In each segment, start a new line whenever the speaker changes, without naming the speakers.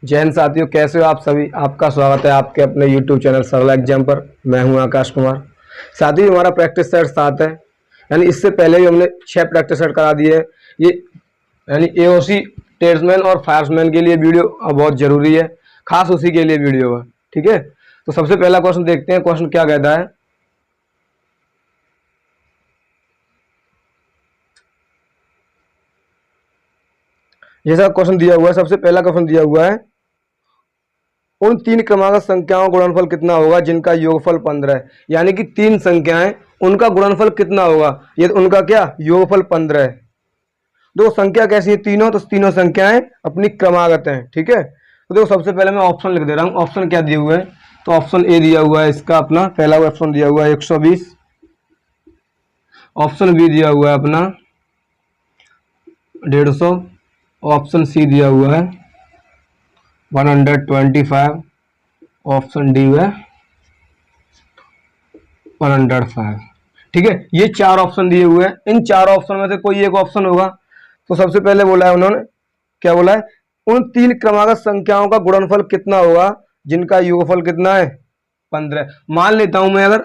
जय हिंद साथियों, कैसे हो आप सभी। आपका स्वागत है आपके अपने YouTube चैनल सरल एग्जाम पर। मैं हूं आकाश कुमार। साथियों, हमारा प्रैक्टिस सेट 7 है, यानी इससे पहले भी हमने 6 प्रैक्टिस सेट करा दिए हैं। ये यानी AOC ट्रेड्समैन और फायरमैन के लिए वीडियो बहुत जरूरी है, खास उसी के लिए वीडियो है। ठीक है, तो सबसे पहला क्वेश्चन देखते हैं। क्वेश्चन क्या कहता है। जैसा क्वेश्चन दिया हुआ है, सबसे पहला क्वेश्चन दिया हुआ है, उन 3 क्रमागत संख्याओं का गुणनफल कितना होगा जिनका योगफल 15 है। यानी कि 3 संख्याएं, उनका गुणनफल कितना होगा। ये उनका क्या योगफल 15 है। दो संख्या कैसी है तीनों, तो तीनों संख्याएं अपनी क्रमागत हैं। ठीक है, तो देखो सबसे पहले मैं ऑप्शन लिख दे रहा हूं। ऑप्शन क्या दिए हुए हैं, तो ऑप्शन ए दिया हुआ है इसका अपना पहला ऑप्शन दिया हुआ है 120। ऑप्शन बी दिया हुआ है अपना 150। ऑप्शन सी दिया हुआ है 125। ऑप्शन डी है 105। ठीक है, ये 4 ऑप्शन दिए हुए हैं। इन 4 ऑप्शन में से कोई एक ऑप्शन होगा। तो सबसे पहले बोला है उन्होंने, क्या बोला है, उन 3 क्रमागत संख्याओं का गुणनफल कितना होगा जिनका योगफल कितना है 15। मान लेता हूं मैं, अगर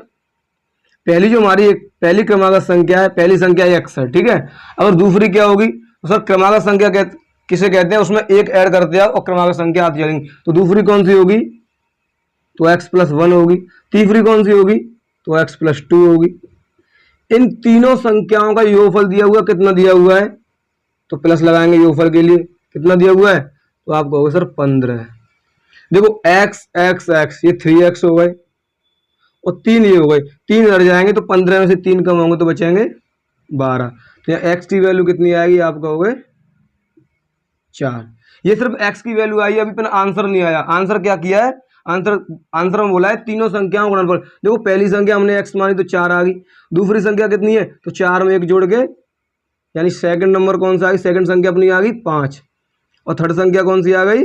पहली जो हमारी एक पहली क्रमागत संख्या है, पहली संख्या x है। ठीक है, अगर दूसरी क्या होगी, तो सर क्रमागत संख्या किसे कहते हैं, उसमें एक ऐड करते हैं और क्रमागत संख्या आती जाएंगी। तो दूसरी कौन सी होगी, तो x + 1 होगी। तीसरी कौन सी होगी, तो x + 2 होगी। इन तीनों संख्याओं का योगफल दिया हुआ कितना दिया हुआ है, तो प्लस लगाएंगे योगफल के लिए। कितना दिया हुआ है, तो आप कहोगे सर 15। देखो x x x ये 3x हो गए और 3 ये हो गए, 3 इधर जाएंगे तो 15 में से 3 कम होंगे तो बचेंगे 12। तो यहाँ x की वैल्यू कितनी आएगी, आप कहोगे 4। ये सिर्फ x की वैल्यू आई है, अभी अपना आंसर नहीं आया। आंसर क्या किया है, आंसर में बोला है तीनों संख्याओं का गुणनफल। देखो पहली संख्या हमने x मानी तो 4 आ गई। दूसरी संख्या कितनी है, तो 4 में 1 जोड़ के, यानी सेकंड नंबर कौन सा आ गई, सेकंड संख्या अपनी आ गई 5। और थर्ड संख्या कौन सी आ गई,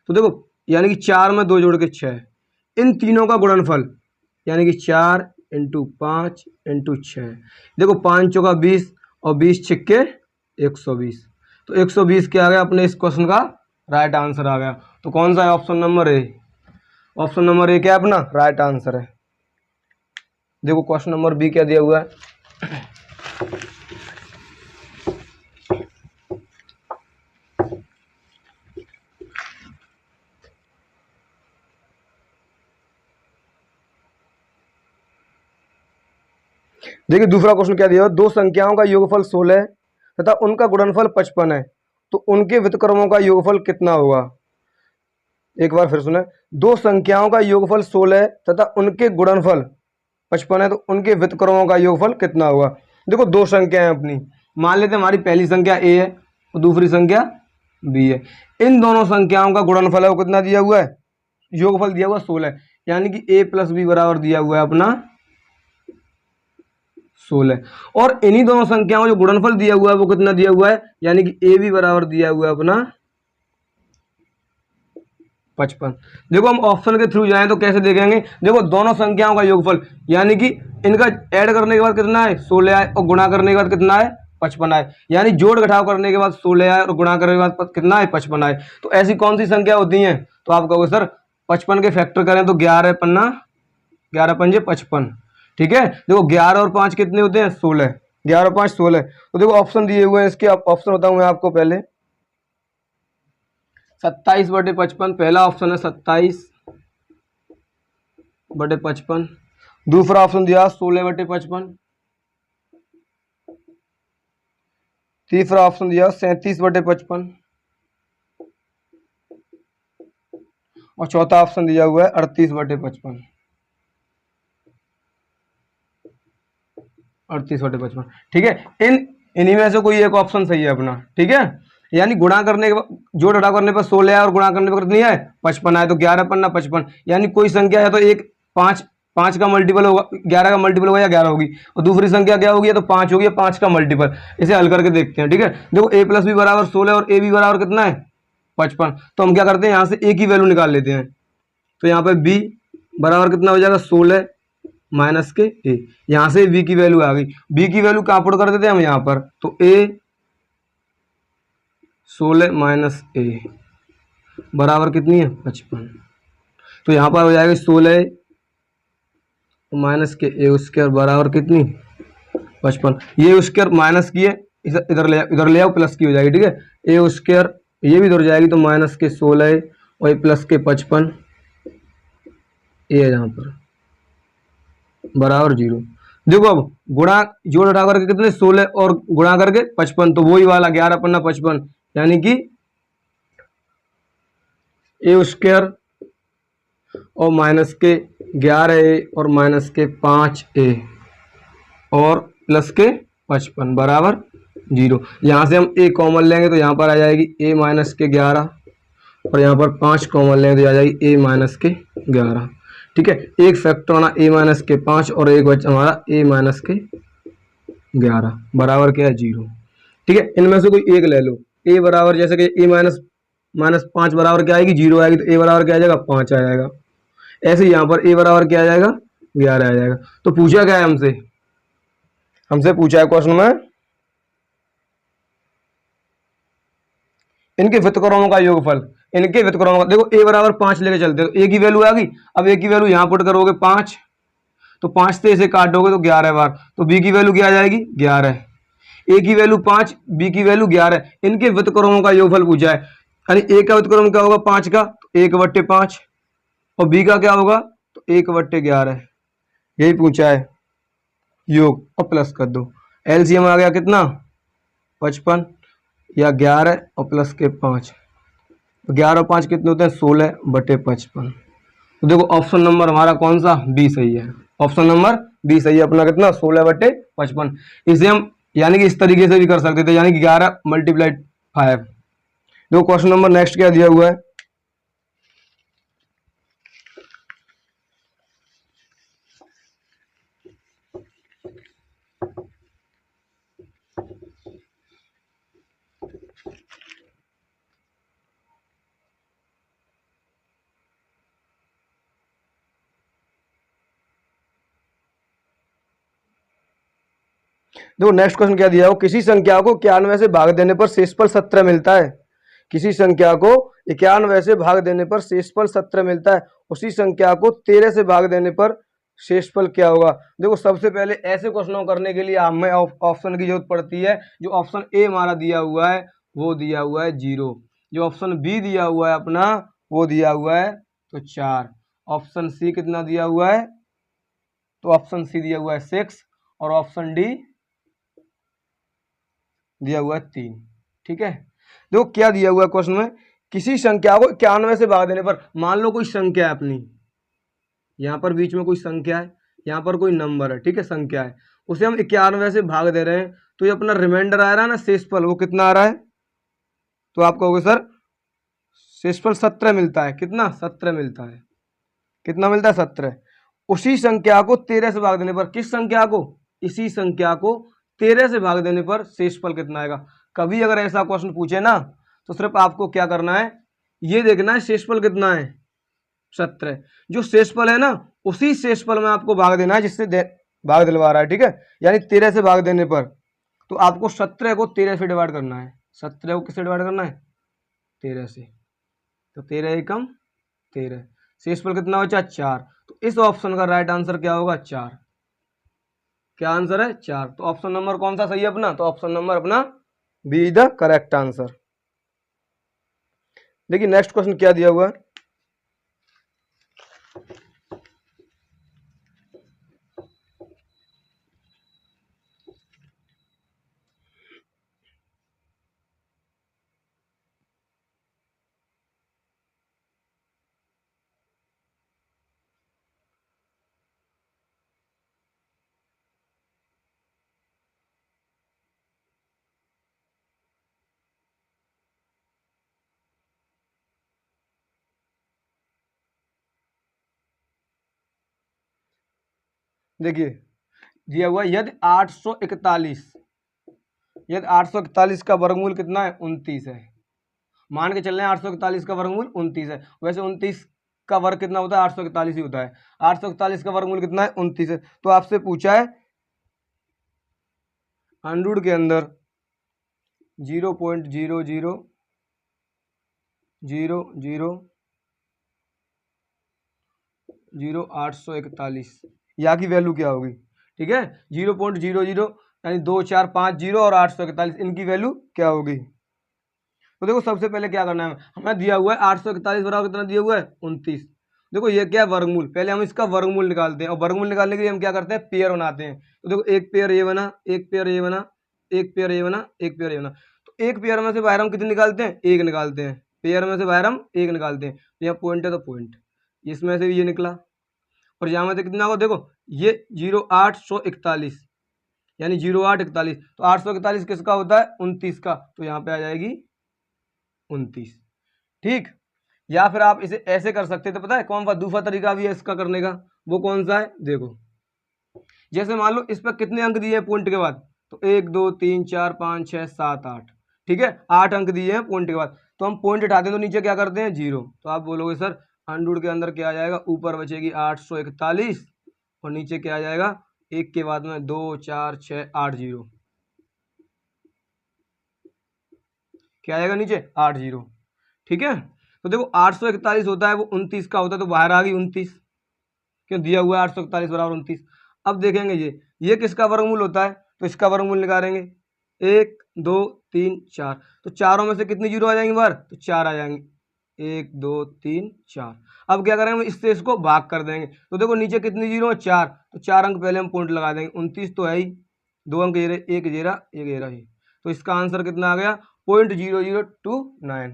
तो देखो यानी कि 4 में 2 जोड़ के 6। इन तीनों का गुणनफल यानी कि 4 × 5 × 6। देखो 5 चौका 20 और 20 छिक्के 120। तो 120 क्या आ गया, अपने इस क्वेश्चन का राइट आंसर आ गया। तो कौन सा है, option number A. Option number A क्या अपना राइट आंसर है। देखो क्वेश्चन नंबर बी क्या दिया हुआ है। देखिए दूसरा क्वेश्चन क्या दिया है, दो संख्याओं का योगफल 16 तथा उनका गुणनफल 55 है, तो उनके व्युत्क्रमों का योगफल कितना होगा। एक बार फिर सुने, दो संख्याओं का योगफल 16 तथा उनके गुणनफल 55 है, तो उनके व्युत्क्रमों का योगफल कितना होगा। देखो दो संख्याएं अपनी, मान लेते हैं हमारी पहली संख्या a है और दूसरी संख्या b है। इन दोनों संख्याओं का गुणनफल है वो कितना दिया हुआ है, योगफल दिया हुआ 16, यानी कि a + b बराबर दिया हुआ है अपना 16। और इन्हीं दोनों संख्याओं का जो गुणनफल दिया हुआ है वो कितना दिया हुआ है, यानी कि ए भी बराबर दिया हुआ है अपना 55। देखो हम ऑप्शन के थ्रू जाएं तो कैसे देखेंगे, देखो दोनों संख्याओं का योगफल यानी कि इनका ऐड करने के बाद कितना है 16 आए और गुणा करने के बाद कितना है 55 आए, यानी जोड़ घटाव करने के बाद 16 आए और गुणा करने के बाद कितना है 55 आए। तो ऐसी कौन सी संख्या होती है, तो आप कहोगे सर 55 के फैक्टर करें तो 11 पन्ना 11 पंजे 55। ठीक है, देखो 11 और 5 कितने होते हैं 16, 11 और 5 16। तो देखो ऑप्शन दिए हुए हैं इसके, ऑप्शन बताऊं मैं आपको पहले। 27/55 पहला ऑप्शन है, 27/55। दूसरा ऑप्शन दिया 16/55। तीसरा ऑप्शन दिया 37/55 और चौथा ऑप्शन दिया हुआ है 38/55। 38/55। ठीक है, इन्हीं में से कोई एक ऑप्शन सही है अपना। ठीक है, यानी गुणा करने के बाद जोड़ घटाव करने पर 16 है और गुणा करने पर कितनी है 55 है, तो 11 पन्ना 55। यानी कोई संख्या है तो एक 5 का मल्टीपल होगा, 11 का मल्टीपल होगा या 11 होगी, और दूसरी संख्या क्या होगी, तो 5 होगी, 5 का मल्टीपल। इसे हल करके देखते हैं। ठीक है, देखो a + b बराबर 16 और a b बराबर कितना है 55। तो हम क्या करते हैं, यहाँ से a की वैल्यू निकाल लेते हैं। तो यहाँ पे b बराबर कितना हो जाएगा 16 माइनस के a। यहाँ से b की वैल्यू आ गई, b की वैल्यू कहाँ पुट कर देते हैं हम यहाँ पर, तो a 16 - a। बराबर कितनी है 55। तो यहाँ पर हो जाएगा 16 माइनस के ए स्क्वायर बराबर कितनी 55। ये स्क्वायर माइनस की है, इधर ले आओ प्लस की हो जाएगी, ठीक है। ए स्क्वायर ये भी इधर जाएगी तो माइनस के 16 और प्लस के 55 ए है यहाँ पर बराबर 0। देखो अब गुणा जोड़ हटा करके कितने 16 और गुणा करके 55, तो वही वाला 11 पन्ना 55, यानी कि ए स्क्वायर और माइनस के 11 और माइनस के 5 और प्लस के 55 बराबर 0। यहाँ से हम ए कॉमन लेंगे तो यहाँ पर आ जाएगी ए माइनस के 11 और यहाँ पर 5 कॉमन लेंगे तो आ जाएगी ए माइनस के 11, ठीक है। एक फैक्टर होना ए माइनस के 5 और एक बचा हमारा ए माइनस के 11 बराबर क्या है 0, ठीक है। इनमें से कोई एक ले लो। ए बराबर जैसे कि ए माइनस 5 बराबर क्या आएगी 0 आएगी, तो ए बराबर क्या आ जाएगा 5 आ जाएगा। ऐसे ही यहाँ पर ए बराबर क्या आ जाएगा 11 आ जाएगा। तो पूछा क्या है हमसे पूछा है क्वेश्चन में इनके व्युत्क्रमों का योगफल, इनके व्युत्क्रमों का। देखो ए बराबर 5 लेके चलते हो, ए की वैल्यू आ गई। अब ए की वैल्यू यहां पुट करोगे 5, तो 5 से इसे काट दोगे तो 11 बार, तो बी की वैल्यू क्या आ जाएगी 11। ए की वैल्यू 5, बी की वैल्यू 11। इनके व्युत्क्रमों का योगफल पूछा है, यानी ए का व्युत्क्रम क्या होगा 5 का, तो 1/5 और बी का क्या होगा तो 1/11। यही पूछा है योग, और प्लस कर दो। एलसीएम आ गया कितना 55 या 11 और प्लस के 5, 11 और 5 कितने होते हैं 16/55। तो देखो ऑप्शन नंबर हमारा कौन सा बी सही है, ऑप्शन नंबर बी सही है अपना, कितना 16/55। इसे हम यानी कि इस तरीके से भी कर सकते थे, यानी कि 11 × 5। देखो क्वेश्चन नंबर नेक्स्ट क्या दिया हुआ है, देखो नेक्स्ट क्वेश्चन क्या दिया हो, किसी संख्या को 91 से भाग देने पर शेषफल 17 मिलता है। किसी संख्या को 91 से भाग देने पर शेषफल 17 मिलता है, उसी संख्या को 13 से भाग देने पर शेषफल क्या होगा। देखो सबसे पहले ऐसे क्वेश्चनों करने के लिए हमें ऑप्शन की जरूरत पड़ती है। जो ऑप्शन ए हमारा दिया हुआ है वो दिया हुआ है 0, जो ऑप्शन बी दिया हुआ है अपना वो दिया हुआ है तो 4, ऑप्शन सी कितना दिया हुआ है तो ऑप्शन सी दिया हुआ है 6 और ऑप्शन डी दिया हुआ है 3, ठीक है। देखो क्या दिया हुआ है क्वेश्चन में, किसी संख्या को 91 से भाग देने पर, मान लो कोई संख्या है अपनी, यहां पर बीच में कोई संख्या है, यहां पर कोई नंबर है, ठीक है संख्या है, उसे हम 91 से भाग दे रहे हैं, तो ये अपना रिमाइंडर आ रहा है ना शेषफल, वो कितना आ रहा है, तो आप कहोगे सर शेषफल 17 मिलता है। कितना 17 मिलता है, कितना मिलता है 17। उसी संख्या को 13 से भाग देने पर, किस संख्या को, इसी संख्या को 13 से भाग देने पर शेषफल कितना आएगा। कभी अगर ऐसा क्वेश्चन पूछे ना तो सिर्फ आपको क्या करना है, ये देखना है शेषफल कितना है 17। जो शेषफल है ना उसी शेषफल में आपको भाग देना है जिससे भाग दिलवा रहा है, ठीक है। यानी 13 से भाग देने पर तो आपको 17 को 13 से डिवाइड करना है, 17 को किससे डिवाइड करना है 13 से, तो 13 एकम 13, शेषफल कितना बचा 4। तो इस ऑप्शन का राइट आंसर क्या होगा 4। क्या आंसर है 4। तो ऑप्शन नंबर कौन सा सही है अपना, तो ऑप्शन नंबर अपना बी द करेक्ट आंसर। देखिए नेक्स्ट क्वेश्चन क्या दिया हुआ है, देखिए दिया हुआ यदि 841 का वर्गमूल कितना है 29 है। मान के चल रहे हैं 841 का वर्गमूल 29 है, वैसे 29 का वर्ग कितना होता है 841 ही होता है। 841 का वर्गमूल कितना है 29 है। तो आपसे पूछा है 100 के अंदर 0.00 जीरो जीरो 841, यहाँ की वैल्यू क्या होगी? ठीक है, 0.00 यानी 2450 और 841, इनकी वैल्यू क्या होगी? तो देखो सबसे पहले क्या करना है, हमें दिया हुआ है 841 बराबर कितना दिया हुआ है 29। देखो ये क्या है वर्गमूल, पहले हम इसका वर्गमूल निकालते हैं और वर्गमूल निकालने के लिए हम क्या करते हैं पेयर बनाते हैं। तो देखो एक पेयर ये बना, एक पेयर ये बना, एक पेयर ये बना, एक पेयर ये बना। तो एक पेयर में से बाहर हम कितने निकालते हैं? एक निकालते हैं। पेयर में से बाहर हम एक निकालते हैं। तो यहाँ पॉइंट है तो पॉइंट, इसमें से भी ये निकला और यहाँ में से कितना होगा देखो ये 0841 यानी 0841। तो 841 किसका होता है? 29 का। तो यहाँ पे आ जाएगी 29। ठीक, या फिर आप इसे ऐसे कर सकते थे, पता है कौन सा दूसरा तरीका भी है इसका करने का? वो कौन सा है देखो, जैसे मान लो इस पर कितने अंक दिए हैं पॉइंट के बाद? तो 1 2 3 4 5 6 7 8, ठीक है 8 अंक दिए हैं पॉइंट के बाद। तो हम पॉइंट हटाते हैं तो नीचे क्या करते हैं? जीरो। तो आप बोलोगे सर अंडर के अंदर क्या आ जाएगा? ऊपर बचेगी 841 और नीचे क्या आ जाएगा? एक के बाद में 2 4 6 8 जीरो, क्या आएगा नीचे? 8 जीरो। ठीक है, तो देखो 841 होता है वो 29 का होता है, तो बाहर आ गई 29, क्यों दिया हुआ है 841 बराबर 29। अब देखेंगे ये किसका वर्गमूल होता है? तो इसका वर्गमूल निकालेंगे, 1 2 3 4। तो चारों में से कितनी जीरो आ जाएंगी बाहर? तो 4 आ जाएंगे, 1 2 3 4। अब क्या करेंगे? इससे इसको भाग कर देंगे। तो देखो नीचे कितनी जीरो है? 4। तो 4 अंक पहले हम पॉइंट लगा देंगे। 29 तो है ही, 2 अंक ये रहे, एक जेरा एक जेरा ही। तो इसका आंसर कितना आ गया? 0.0029।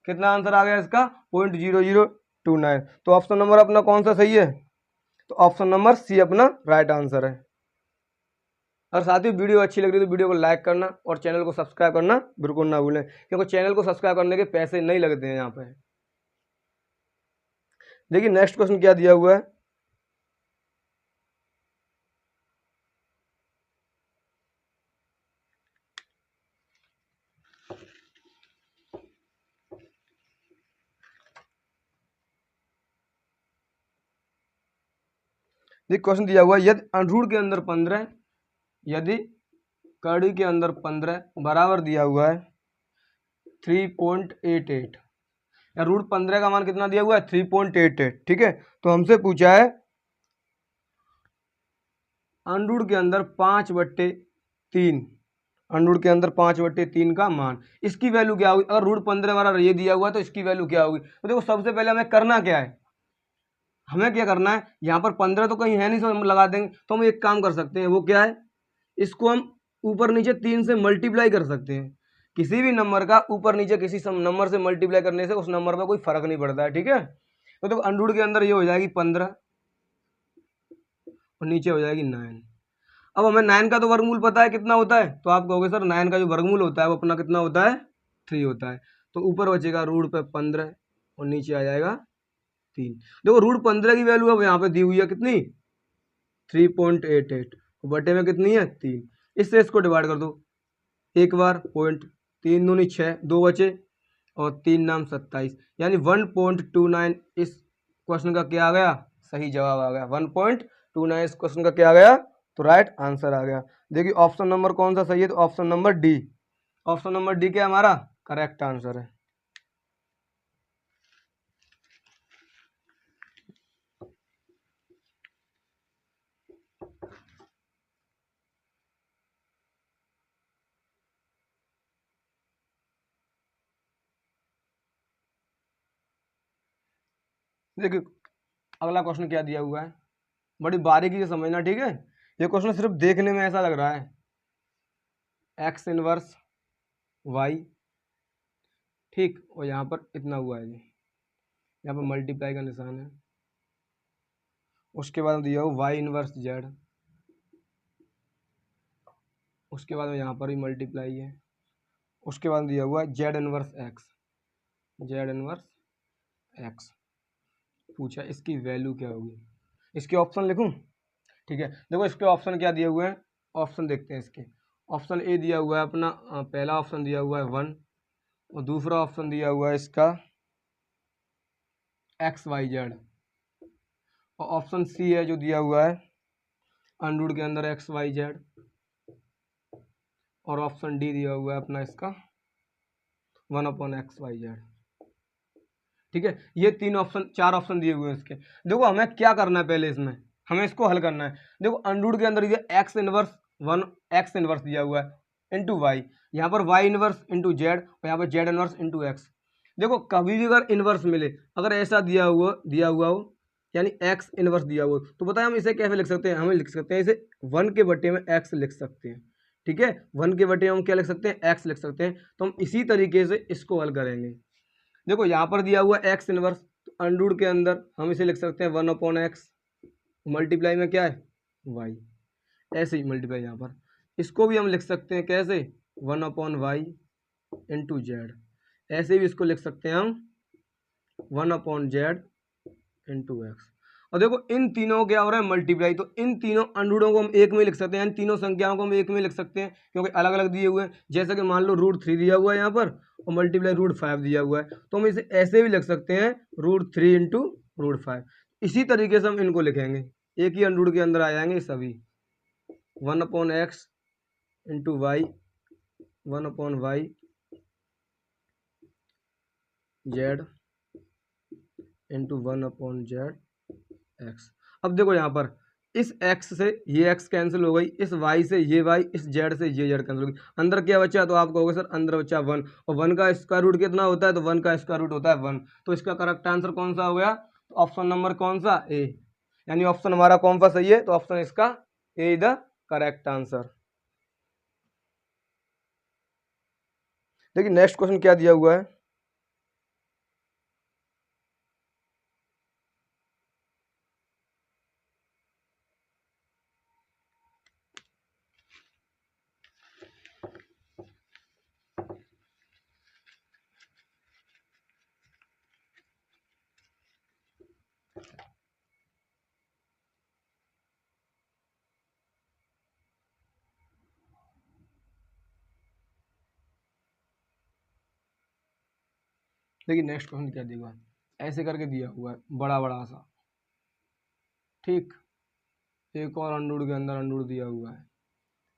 कितना आंसर आ गया इसका? 0.0029। तो ऑप्शन नंबर अपना कौन सा सही है? तो ऑप्शन नंबर सी अपना राइट आंसर है। और साथ ही वीडियो अच्छी लग रही है तो वीडियो को लाइक करना और चैनल को सब्सक्राइब करना बिल्कुल ना भूलें, क्योंकि चैनल को सब्सक्राइब करने के पैसे नहीं लगते हैं यहाँ पे। देखिए नेक्स्ट क्वेश्चन क्या दिया हुआ है। देखिए क्वेश्चन दिया हुआ है, यदि अंडरूट के अंदर 15, यदि कड़ी के अंदर 15 बराबर दिया हुआ है 3.88, या रूट 15 का मान कितना दिया हुआ है? 3.88। ठीक है, तो हमसे पूछा है अंडरूट के अंदर 5/3, अंडरूट के अंदर 5/3 का मान, इसकी वैल्यू क्या होगी? अगर रूट 15 हमारा ये दिया हुआ है तो इसकी वैल्यू क्या होगी? तो देखो सबसे पहले हमें करना क्या है, हमें क्या करना है, यहाँ पर 15 तो कहीं है नहीं, तो हम लगा देंगे। तो हम एक काम कर सकते हैं, वो क्या है, इसको हम ऊपर नीचे 3 से मल्टीप्लाई कर सकते हैं। किसी भी नंबर का ऊपर नीचे किसी नंबर से मल्टीप्लाई करने से उस नंबर पर कोई फर्क नहीं पड़ता है। ठीक है, तो देखो अंडरूट के अंदर ये हो जाएगी 15 और नीचे हो जाएगी 9। अब हमें 9 का तो वर्गमूल पता है कितना होता है, तो आप कहोगे सर 9 का जो वर्गमूल होता है वो अपना कितना होता है? 3 होता है। तो ऊपर बचेगा रूट पे 15 और नीचे आ जाएगा 3। देखो रूट 15 की वैल्यू अब यहाँ पे दी हुई है कितनी? 3.88, बटे में कितनी है? 3। इससे इसको डिवाइड कर दो एक बार, पॉइंट 3 दूनी 6, 2 बचे और 3 नाम 27, यानी 1.29 इस क्वेश्चन का क्या आ गया? सही जवाब आ गया। 1.29 इस क्वेश्चन का क्या आ गया? तो राइट आंसर आ गया। देखिए ऑप्शन नंबर कौन सा सही है? तो option number D, option number D क्या हमारा करेक्ट आंसर है। देखिए अगला क्वेश्चन क्या दिया हुआ है, बड़ी बारीकी से समझना। ठीक है, ये क्वेश्चन सिर्फ देखने में ऐसा लग रहा है, एक्स इनवर्स वाई, ठीक, और यहाँ पर इतना हुआ है जी, यहाँ पर मल्टीप्लाई का निशान है। उसके बाद दिया हो वाई इनवर्स जेड, उसके बाद में यहाँ पर भी मल्टीप्लाई है। उसके बाद दिया हुआ है Z inverse x, Z inverse x, पूछा इसकी वैल्यू क्या होगी। इसके ऑप्शन लिखूं? ठीक है, देखो इसके ऑप्शन क्या दिए हुए हैं, ऑप्शन देखते हैं इसके। ऑप्शन ए दिया हुआ है अपना, पहला ऑप्शन दिया हुआ है 1 और दूसरा ऑप्शन दिया हुआ है इसका एक्स वाई जेड, और ऑप्शन सी है जो दिया हुआ है अंडरूट के अंदर एक्स वाई जेड, और ऑप्शन डी दिया हुआ है अपना इसका 1/x y z। ठीक है, ये तीन ऑप्शन, चार ऑप्शन दिए हुए हैं इसके। देखो हमें क्या करना है, पहले इसमें हमें इसको हल करना है। देखो अंडर रूट के अंदर ये एक्स इनवर्स 1 एक्स इनवर्स दिया हुआ है इंटू वाई, यहाँ पर वाई इनवर्स इंटू जेड और यहाँ पर जेड इनवर्स इंटू एक्स। देखो कभी भी अगर इनवर्स मिले, अगर ऐसा दिया हुआ हो यानी एक्स इनवर्स दिया हुआ, तो बताए हम इसे कैसे लिख सकते हैं, हमें लिख सकते हैं इसे 1 के बटे में एक्स लिख सकते हैं। ठीक है, 1 के बटे में हम क्या लिख सकते हैं, एक्स लिख सकते हैं। तो हम इसी तरीके से इसको हल करेंगे। देखो यहाँ पर दिया हुआ एक्स इनवर्स, तो अंडर के अंदर हम इसे लिख सकते हैं 1/x, मल्टीप्लाई में क्या है वाई, ऐसे ही मल्टीप्लाई यहाँ पर इसको भी हम लिख सकते हैं कैसे 1/y इंटू जेड, ऐसे भी इसको लिख सकते हैं हम 1/z इंटू एक्स। और देखो इन तीनों क्या हो रहा है मल्टीप्लाई, तो इन तीनों अंडूडों को हम एक में लिख सकते हैं, इन तीनों संख्याओं को हम एक में लिख सकते हैं क्योंकि अलग अलग दिए हुए हैं। जैसे कि मान लो √3 दिया हुआ है यहाँ पर और मल्टीप्लाई √5 दिया हुआ है, तो हम इसे ऐसे भी लिख सकते हैं √3 इंटू √5। इसी तरीके से हम इनको लिखेंगे, एक ही अंडूड के अंदर आ जाएंगे सभी, 1/x into Y 1/y Z into 1/z X. अब देखो यहाँ पर इस x से ये x कैंसिल हो गई, इस y से ये y, इस z से ये z कैंसिल हो गई। अंदर क्या बचा, तो आप कहोगे सर अंदर बचा 1, और 1 का स्क्वायर रूट कितना होता है, तो 1 का स्क्वायर रूट होता है 1। तो इसका करेक्ट आंसर कौन सा हो गया, तो ऑप्शन नंबर कौन सा, ए, यानी ऑप्शन हमारा कौन सा सही है, तो ऑप्शन इसका ए इज द करेक्ट आंसर। देखिए नेक्स्ट क्वेश्चन क्या दिया हुआ है, देखिए नेक्स्ट क्वेश्चन क्या दिया हुआ है, ऐसे करके दिया हुआ है बड़ा बड़ा सा, ठीक, एक और अंडूड के अंदर अंडूड दिया हुआ है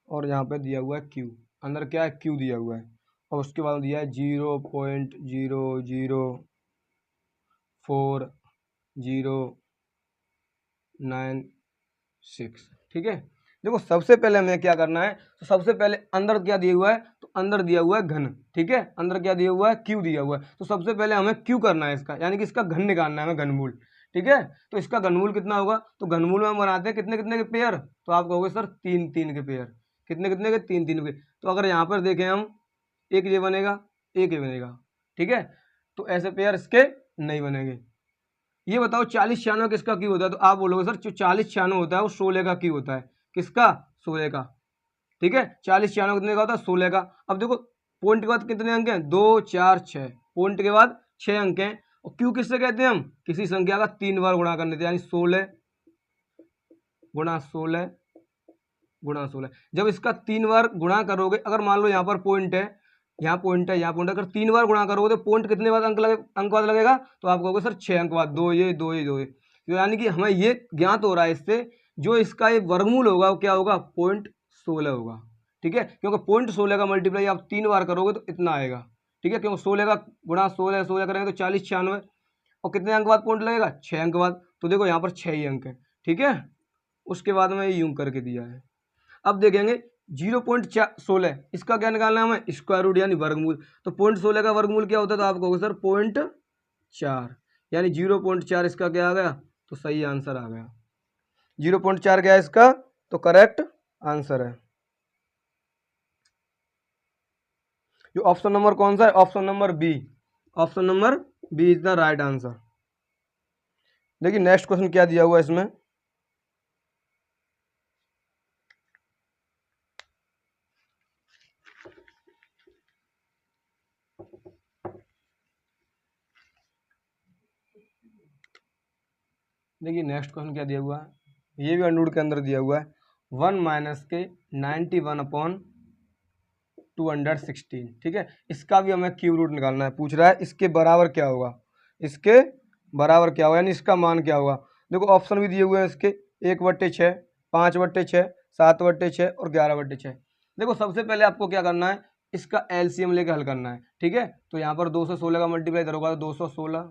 और यहाँ पे दिया हुआ है क्यू, अंदर क्या है क्यू दिया हुआ है, और उसके बाद दिया है 0.00496। ठीक है, देखो सबसे पहले हमें क्या करना है, तो सबसे पहले अंदर क्या दिया हुआ है, तो अंदर दिया हुआ है घन। ठीक है, अंदर क्या दिया हुआ है, क्यू दिया हुआ है, तो सबसे पहले हमें क्यू करना है इसका, यानी कि इसका घन निकालना है हमें, घनमूल। ठीक है, तो इसका घनमूल कितना होगा, तो घनमूल में हम बनाते हैं कितने कितने के पेयर, तो आप कहोगे सर 3 के पेयर, कितने कितने के 3 के। तो अगर यहाँ पर देखें हम, एक ये बनेगा, एक ये बनेगा। ठीक है, तो ऐसे पेयर इसके नहीं बनेंगे। ये बताओ 40 96 किसका क्यू होता है, तो आप बोलोगे सर जो 40 96 होता है वो 16 का क्यू होता है, किसका, 16 का। ठीक है, 40 96 कितने का होता है, 16 का। अब देखो पॉइंट के बाद कितने अंक हैं, 2 4 6, पॉइंट के बाद 6 अंक हैं, और क्यू किससे कहते हैं हम, किसी संख्या का 3 बार गुणा करने थे, यानी 16 गुणा 16 गुणा 16। जब इसका 3 बार गुणा करोगे, अगर मान लो यहाँ पर पॉइंट है, यहाँ पॉइंट है, यहाँ पॉइंट है, अगर 3 बार गुणा करोगे तो पॉइंट कितने बाद अंक बाद लगेगा, तो आप कहोगे सर 6 अंक बाद, 2 ये 2 ये 2 ये। तो यानी कि हमें ये ज्ञात हो रहा है इससे, जो इसका ये वर्गमूल होगा वो क्या होगा, 0.16 होगा। ठीक है, क्योंकि 0.16 का मल्टीप्लाई आप 3 बार करोगे तो इतना आएगा। ठीक है, क्योंकि 16 का गुणा 16 करेंगे तो 40 96, और कितने अंक बाद पॉइंट लगेगा, 6 अंक बाद। तो देखो यहाँ पर 6 ही अंक है। ठीक है, उसके बाद में यूं करके दिया है। अब देखेंगे 0.16, इसका क्या निकालना है हमें, स्क्वायर रूट यानी वर्गमूल। तो 0.16 का वर्गमूल क्या होता है, तो आप कहोगे सर 0.4, यानी 0.4 इसका क्या आ गया, तो सही आंसर आ गया। 0.4 क्या है इसका, तो करेक्ट आंसर है। जो ऑप्शन नंबर कौन सा है, option number B, option number B is the right answer. देखिए नेक्स्ट क्वेश्चन क्या दिया हुआ है इसमें, देखिए नेक्स्ट क्वेश्चन क्या दिया हुआ है, ये भी अंडर के अंदर दिया हुआ है 1 माइनस के 91/216। ठीक है, इसका भी हमें क्यूब रूट निकालना है, पूछ रहा है इसके बराबर क्या होगा, इसके बराबर क्या होगा, यानी इसका मान क्या होगा। देखो ऑप्शन भी दिए हुए हैं इसके, 1/6, 5/6, 7/6 और 11/6। देखो सबसे पहले आपको क्या करना है, इसका एलसीएम लेके हल करना है। ठीक है, तो यहाँ पर 216 का मल्टीप्लाई करोगा तो 216,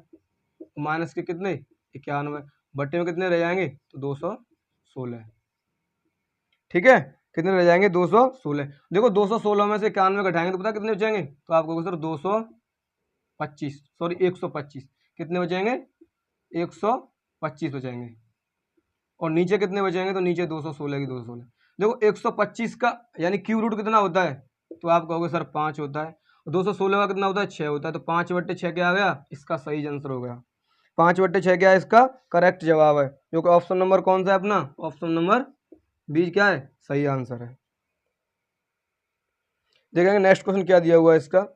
माइनस के कितने 91, बट्टे में कितने रह जाएंगे तो 216। ठीक है, कितने रह जाएंगे 216। देखो 216 में से 91 घटाएंगे तो पता कितने बचेंगे, तो आप कहोगे सर 225, सॉरी 125, कितने बचेंगे 125 बचेंगे। और नीचे कितने बचेंगे, तो नीचे 216 की 216। देखो 125 का यानी क्यूब रूट कितना होता है, तो आप कहोगे सर 5 होता है। 216 का कितना होता है 6 होता है, तो 5/6 क्या आ गया, इसका सही आंसर हो गया। 5/6 क्या है इसका करेक्ट जवाब है, जो कि ऑप्शन नंबर कौन सा है अपना, ऑप्शन नंबर बी क्या है सही आंसर है। देखेंगे नेक्स्ट क्वेश्चन क्या दिया हुआ है इसका।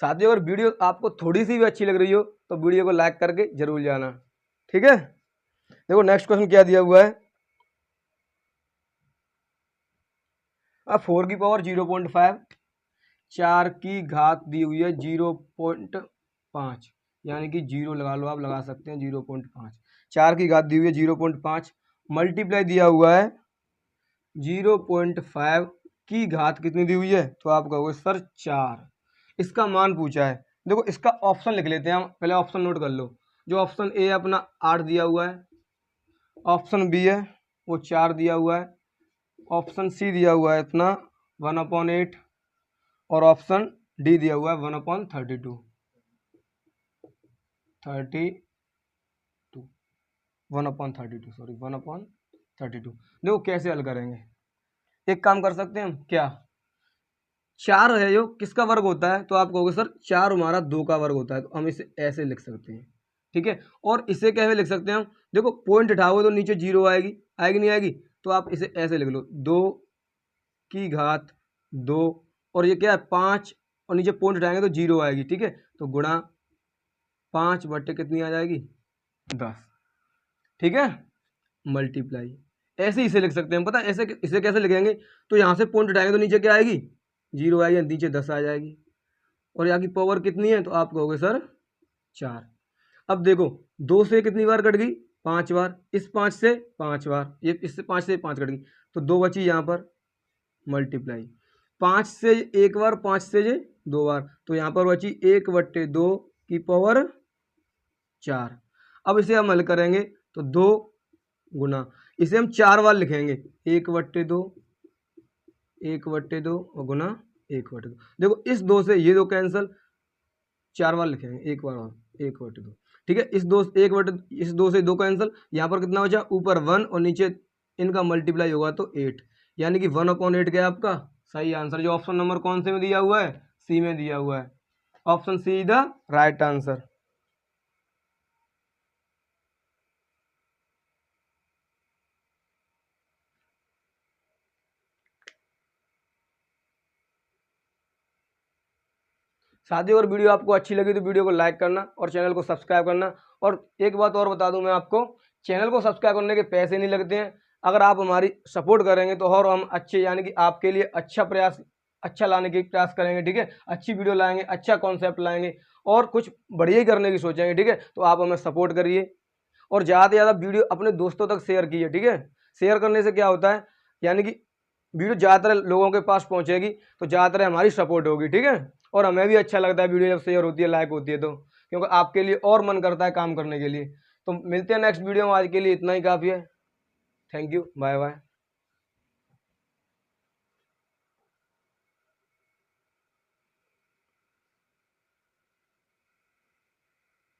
साथियों अगर वीडियो आपको थोड़ी सी भी अच्छी लग रही हो तो वीडियो को लाइक करके जरूर जाना। ठीक है, देखो नेक्स्ट क्वेश्चन क्या दिया हुआ है। अब 4 की पावर 0.5, 4 की घात दी हुई है 0.5, यानी कि 0 लगा लो, आप लगा सकते हैं 0.5। 4 की घात दी हुई है 0.5, मल्टीप्लाई दिया हुआ है 0.5 की घात कितनी दी हुई है, तो आप कहोगे सर 4। इसका मान पूछा है। देखो इसका ऑप्शन लिख लेते हैं हम, पहले ऑप्शन नोट कर लो। जो ऑप्शन ए अपना 8 दिया हुआ है, ऑप्शन बी है वो 4 दिया हुआ है, ऑप्शन सी दिया हुआ है इतना 1/8, और ऑप्शन डी दिया हुआ है 1/32, 1/32 सॉरी 1/32। देखो कैसे हल करेंगे, एक काम कर सकते हैं हम, क्या 4 है जो किसका वर्ग होता है, तो आप कहोगे सर 4 हमारा 2 का वर्ग होता है, तो हम इसे ऐसे लिख सकते हैं। ठीक है, और इसे कैसे लिख सकते हैं हम, देखो पॉइंट उठाओगे तो नीचे 0 आएगी, आएगी नहीं आएगी, तो आप इसे ऐसे लिख लो 2 की घात 2, और ये क्या है 5, और नीचे पॉइंट उठाएंगे तो 0 आएगी। ठीक है, तो गुणा 5 बट्टे कितनी आ जाएगी 10। ठीक है, मल्टीप्लाई, ऐसे इसे लिख सकते हैं हम, पता है ऐसे इसे कैसे लिखेंगे, तो यहाँ से पॉइंट उठाएंगे तो नीचे क्या आएगी 0 आएगी, नीचे 10 आ जाएगी, और यहाँ की पावर कितनी है, तो आप कहोगे सर 4। अब देखो 2 से कितनी बार कट गई 5 बार, इस 5 से 5 बार, ये इससे 5 से 5 कट गई, तो 2 बची यहाँ पर, मल्टीप्लाई 5 से 1 बार, 5 से 2 बार, तो यहाँ पर बची 1/2 की पावर 4। अब इसे हम हल करेंगे तो 2 गुना, इसे हम 4 बार लिखेंगे 1/2, 1/2 और गुना 1/2। देखो इस 2 से ये 2 कैंसल, 4 बार लिखेंगे, एक बार और 1/2। ठीक है, इस 2 से 2 कैंसल, यहाँ पर कितना बचा ऊपर 1 और नीचे इनका मल्टीप्लाई होगा तो 8, यानी कि 1/8 क्या है आपका सही आंसर, जो ऑप्शन नंबर कौन से में दिया हुआ है, सी में दिया हुआ है। Option C is the right answer. साथियों अगर वीडियो आपको अच्छी लगी तो वीडियो को लाइक करना और चैनल को सब्सक्राइब करना। और एक बात और बता दूं मैं आपको, चैनल को सब्सक्राइब करने के पैसे नहीं लगते हैं, अगर आप हमारी सपोर्ट करेंगे तो और हम अच्छे यानी कि आपके लिए अच्छा लाने की प्रयास करेंगे। ठीक है, अच्छी वीडियो लाएंगे, अच्छा कॉन्सेप्ट लाएंगे और कुछ बढ़िया ही करने की सोचेंगे। ठीक है, तो आप हमें सपोर्ट करिए और ज़्यादा से ज़्यादा वीडियो अपने दोस्तों तक शेयर कीजिए। ठीक है, शेयर करने से क्या होता है, यानी कि वीडियो ज़्यादातर लोगों के पास पहुंचेगी तो ज़्यादातर हमारी सपोर्ट होगी। ठीक है, और हमें भी अच्छा लगता है वीडियो जब शेयर होती है, लाइक होती है, तो क्योंकि आपके लिए और मन करता है काम करने के लिए। तो मिलते हैं नेक्स्ट वीडियो में, आज के लिए इतना ही काफ़ी है। Thank you, bye bye.